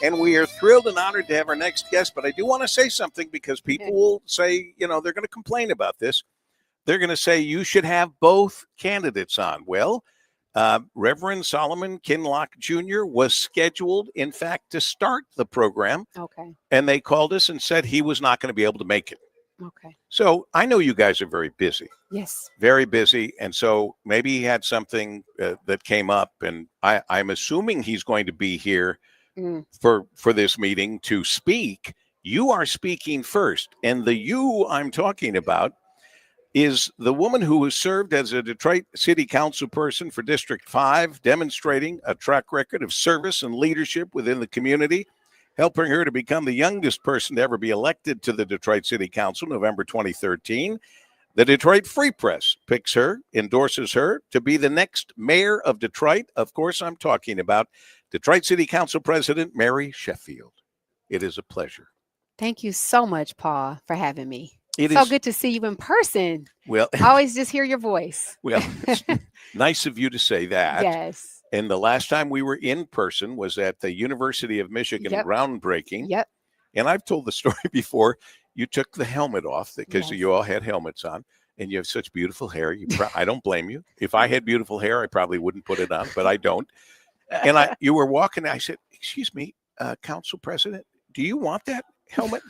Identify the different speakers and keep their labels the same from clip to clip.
Speaker 1: And we are thrilled and honored to have our next guest. But I do want to say something because people will say, they're going to complain about this. They're going to say you should have both candidates on. Well, Reverend Solomon Kinlock Jr. was scheduled, in fact, to start the program.
Speaker 2: Okay.
Speaker 1: And they called us and said he was not going to be able to make it.
Speaker 2: Okay.
Speaker 1: So I know you guys are very busy.
Speaker 2: Yes.
Speaker 1: Very busy. And so maybe he had something that came up. And I'm assuming he's going to be here for this meeting to speak. You are speaking first. And the you I'm talking about is the woman who has served as a Detroit City Council person for District 5, demonstrating a track record of service and leadership within the community, helping her to become the youngest person to ever be elected to the Detroit City Council, November 2013. The Detroit Free Press picks her, endorses her to be the next mayor of Detroit. Of course, I'm talking about Detroit City Council President Mary Sheffield. It is a pleasure.
Speaker 2: Thank you so much, Paul, for having me.
Speaker 1: It
Speaker 2: so
Speaker 1: is
Speaker 2: good to see you in person.
Speaker 1: Well,
Speaker 2: I always just hear your voice.
Speaker 1: Well, it's nice of you to say that.
Speaker 2: Yes.
Speaker 1: And the last time we were in person was at the University of Michigan groundbreaking.
Speaker 2: Yep.
Speaker 1: And I've told the story before. You took the helmet off because you all had helmets on, and you have such beautiful hair. I don't blame you. If I had beautiful hair, I probably wouldn't put it on, but I don't. And you were walking. I said, "Excuse me, Council President, do you want that helmet?"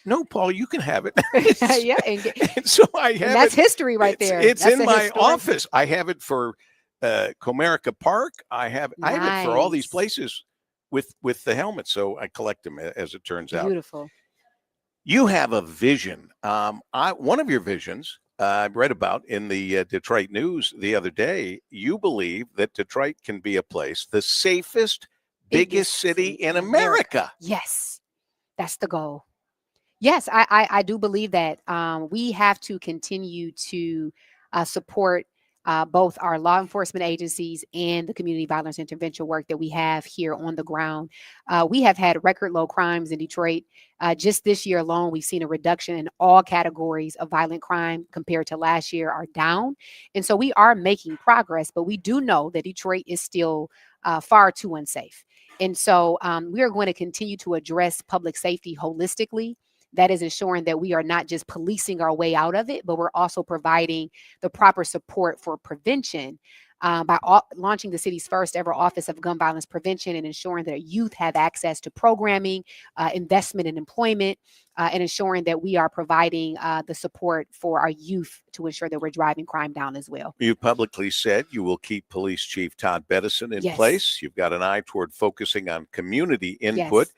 Speaker 1: No, Paul, you can have it. And so I have
Speaker 2: that's history right there.
Speaker 1: It's in my office. I have it for Comerica Park. I have it for all these places with the helmet. So I collect them, as it turns out.
Speaker 2: Beautiful.
Speaker 1: You have a vision. One of your visions I read about in the Detroit News the other day. You believe that Detroit can be a place, the safest, biggest city in America.
Speaker 2: Yes, that's the goal. Yes, I do believe that we have to continue to support both our law enforcement agencies and the community violence intervention work that we have here on the ground. We have had record low crimes in Detroit. Just this year alone, we've seen a reduction in all categories of violent crime compared to last year are down. And so we are making progress, but we do know that Detroit is still far too unsafe. And so we are going to continue to address public safety holistically. That is ensuring that we are not just policing our way out of it, but we're also providing the proper support for prevention by launching the city's first ever Office of Gun Violence Prevention and ensuring that youth have access to programming, investment in employment, and ensuring that we are providing the support for our youth to ensure that we're driving crime down as well.
Speaker 1: You publicly said you will keep Police Chief Todd Bettison in place. You've got an eye toward focusing on community input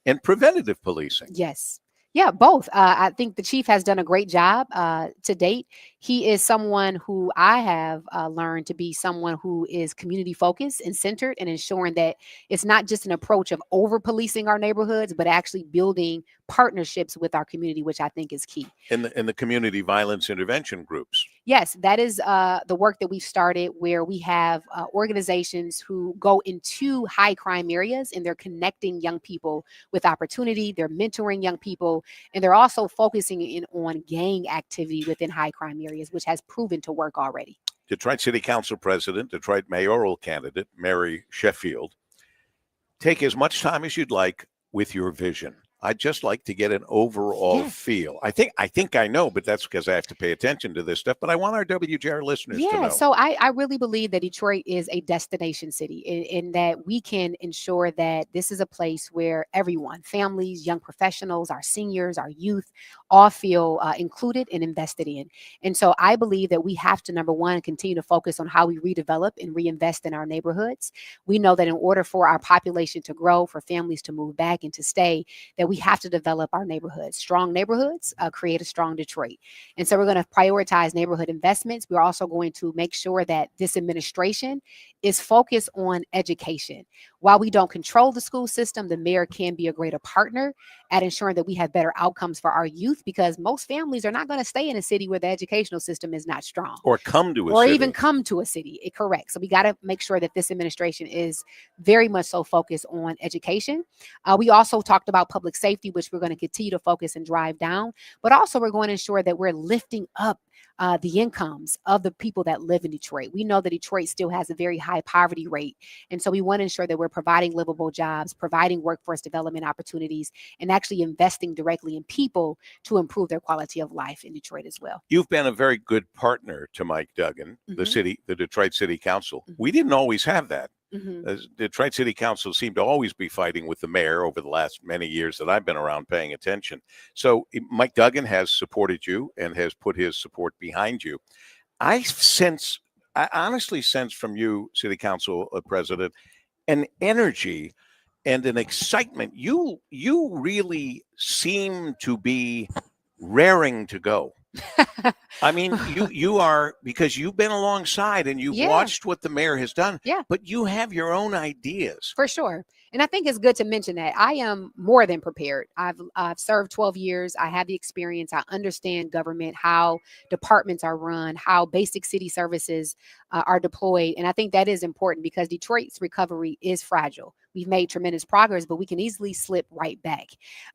Speaker 1: and preventative policing.
Speaker 2: Yes. Yeah, both. I think the chief has done a great job to date. He is someone who I have learned to be someone who is community focused and centered and ensuring that it's not just an approach of over policing our neighborhoods, but actually building partnerships with our community, which I think is key.
Speaker 1: In the community violence intervention groups.
Speaker 2: Yes, that is the work that we've started where we have organizations who go into high crime areas and they're connecting young people with opportunity. They're mentoring young people, and they're also focusing in on gang activity within high crime areas, which has proven to work already.
Speaker 1: Detroit City Council President, Detroit Mayoral Candidate, Mary Sheffield. Take as much time as you'd like with your vision. I'd just like to get an overall feel. I think I know, but that's because I have to pay attention to this stuff. But I want our WJR listeners to know.
Speaker 2: So I really believe that Detroit is a destination city in that we can ensure that this is a place where everyone, families, young professionals, our seniors, our youth, all feel included and invested in. And so I believe that we have to, number one, continue to focus on how we redevelop and reinvest in our neighborhoods. We know that in order for our population to grow, for families to move back and to stay, that we have to develop our neighborhoods. Strong neighborhoods create a strong Detroit. And so we're going to prioritize neighborhood investments. We're also going to make sure that this administration is focused on education. While we don't control the school system, the mayor can be a greater partner at ensuring that we have better outcomes for our youth, because most families are not going to stay in a city where the educational system is not strong.
Speaker 1: Or come to a city.
Speaker 2: Or even come to a city. Correct. So we got to make sure that this administration is very much so focused on education. We also talked about public safety, which we're going to continue to focus and drive down, but also we're going to ensure that we're lifting up the incomes of the people that live in Detroit. We know that Detroit still has a very high poverty rate. And so we want to ensure that we're providing livable jobs, providing workforce development opportunities, and actually investing directly in people to improve their quality of life in Detroit as well.
Speaker 1: You've been a very good partner to Mike Duggan, the Detroit City Council. We didn't always have that. The Detroit City Council seemed to always be fighting with the mayor over the last many years that I've been around paying attention. So Mike Duggan has supported you and has put his support behind you. I honestly sense from you, City Council President, an energy and an excitement. You really seem to be raring to go. I mean, you are, because you've been alongside and you've watched what the mayor has done, but you have your own ideas.
Speaker 2: For sure. And I think it's good to mention that I am more than prepared. I've served 12 years. I have the experience. I understand government, how departments are run, how basic city services are deployed. And I think that is important because Detroit's recovery is fragile. We've made tremendous progress, but we can easily slip right back.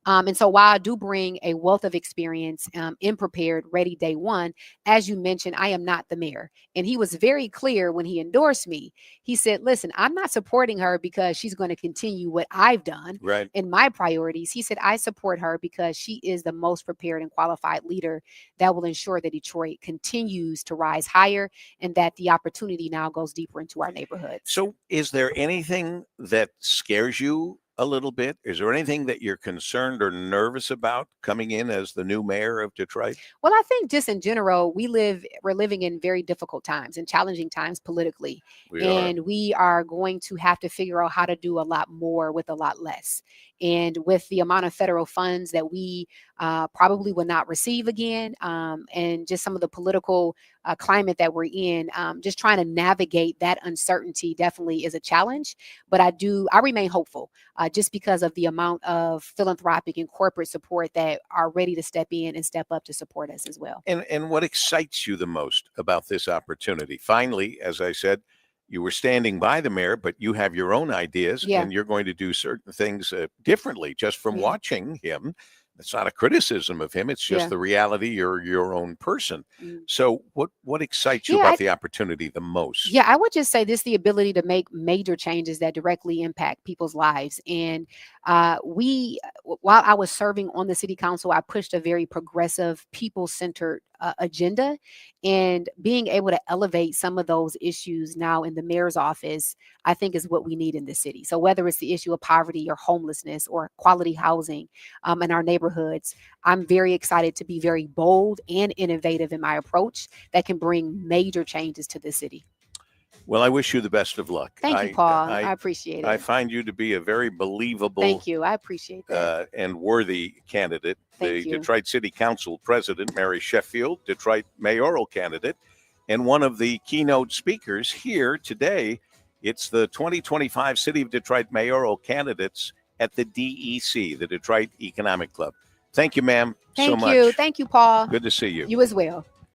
Speaker 2: And so while I do bring a wealth of experience, in prepared, ready day one, as you mentioned, I am not the mayor. And he was very clear when he endorsed me. He said, listen, I'm not supporting her because she's going to continue what I've done in my priorities. He said, I support her because she is the most prepared and qualified leader that will ensure that Detroit continues to rise higher and that the opportunity now goes deeper into our neighborhoods.
Speaker 1: So is there anything that scares you a little bit? Is there anything that you're concerned or nervous about coming in as the new mayor of Detroit?
Speaker 2: Well, I think just in general, we're living in very difficult times and challenging times politically. We are going to have to figure out how to do a lot more with a lot less. And with the amount of federal funds that we probably will not receive again, and just some of the political climate that we're in, just trying to navigate that uncertainty definitely is a challenge. But I remain hopeful just because of the amount of philanthropic and corporate support that are ready to step in and step up to support us as well.
Speaker 1: And what excites you the most about this opportunity? Finally, as I said, you were standing by the mayor, but you have your own ideas and you're going to do certain things differently just from watching him. It's not a criticism of him. It's just the reality. You're your own person. So what excites you about the opportunity the most?
Speaker 2: Yeah, I would just say this, the ability to make major changes that directly impact people's lives. And while I was serving on the city council, I pushed a very progressive, people-centered agenda, and being able to elevate some of those issues now in the mayor's office, I think is what we need in the city. So whether it's the issue of poverty or homelessness or quality housing in our neighborhoods, I'm very excited to be very bold and innovative in my approach that can bring major changes to the city.
Speaker 1: Well, I wish you the best of luck.
Speaker 2: Thank you, Paul. I appreciate it.
Speaker 1: I find you to be a very believable
Speaker 2: Thank you. I appreciate that.
Speaker 1: And worthy candidate.
Speaker 2: Thank you.
Speaker 1: Detroit City Council President, Mary Sheffield, Detroit Mayoral Candidate, and one of the keynote speakers here today. It's the 2025 City of Detroit Mayoral Candidates at the DEC, the Detroit Economic Club. Thank you, ma'am, so much.
Speaker 2: Thank you. Thank you, Paul.
Speaker 1: Good to see you.
Speaker 2: You as well.